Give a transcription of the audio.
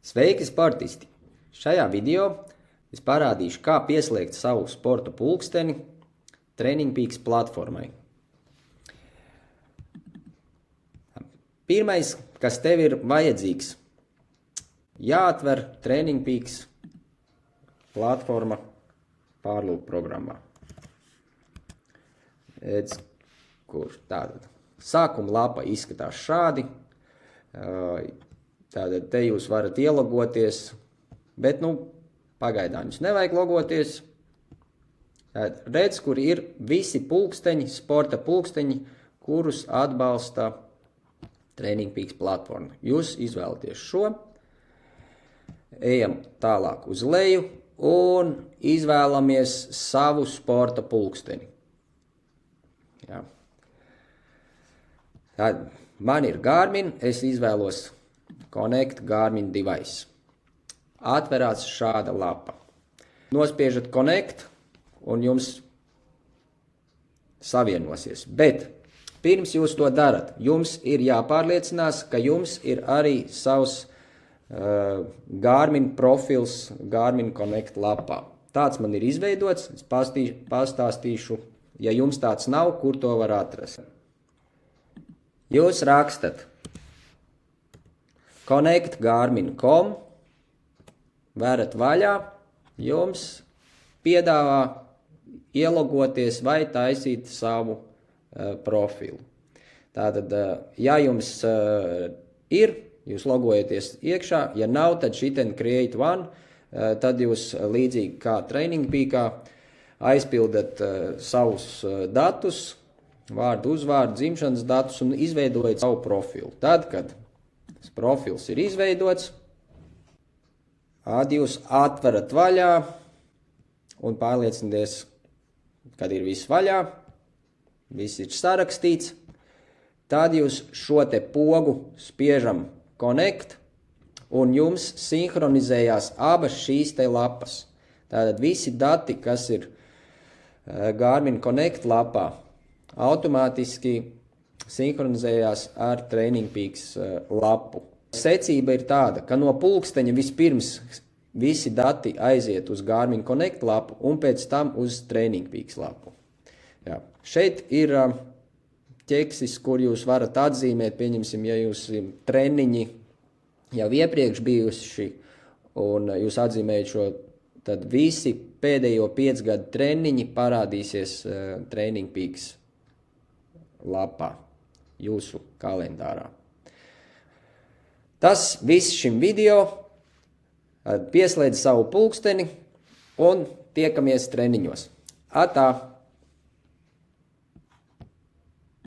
Sveiki, sportisti! Šajā video es parādīšu, kā pieslēgt savu sporta pulksteni Training Peaks platformai. Pirmais, kas tev ir vajadzīgs, jāatver Training Peaks platforma pārlūk programmā. Redz, kur tātad. Sākuma lapa izskatās šādi. Tātad te jūs varat ielogoties, bet, pagaidām jums nevajag logoties. Tātad redz, kur ir visi pulksteņi, sporta pulksteņi, kurus atbalsta Training Peaks platforma. Jūs izvēlaties šo, ejam tālāk uz leju un izvēlamies savu sporta pulksteni. Jā. Tad man ir Garmin, es izvēlos Connect Garmin device. Atverās šāda lapa. Nospiežat Connect un jums savienosies. Bet pirms jūs to darat, jums ir jāpārliecinās, ka jums ir arī savs Garmin profils Garmin Connect lapā. Tāds man ir izveidots, es pastāstīšu, ja jums tāds nav, kur to var atrast. Jūs rakstat connectgarmin.com, verat vaļā, jums piedāvā ielogoties vai taisīt savu profilu. Tātad, ja jums ir, jūs logojaties iekšā, ja nav, tad šiten create one, tad jūs līdzīgi kā Training Peakā aizpildat savus datus, vārdu, uzvārdu, dzimšanas datus un izveidojat savu profilu. Tad, kad profils ir izveidots, jūs atverat vaļā un pārliecināties, kad ir viss vaļā, viss ir sarakstīts, tad jūs šo te pogu spiežam Connect un jums sinhronizējās abas šīs te lapas. Tātad visi dati, kas ir Garmin Connect lapā, automātiski sinhronizējās ar Training Peaks lapu. Secība ir tāda, ka no pulksteņa vispirms visi dati aiziet uz Garmin Connect lapu un pēc tam uz Training Peaks lapu. Jā. Šeit ir ķeksis, kur jūs varat atzīmēt, pieņemsim, ja jūs treniņi jau iepriekš bijuši un jūs atzīmējat šo, tad visi pēdējo 5 gadu treniņi parādīsies Training Peaks lapā, jūsu kalendārā. Tas viss šim video. Pieslēdz savu pulksteni un tiekamies treniņos. Atā!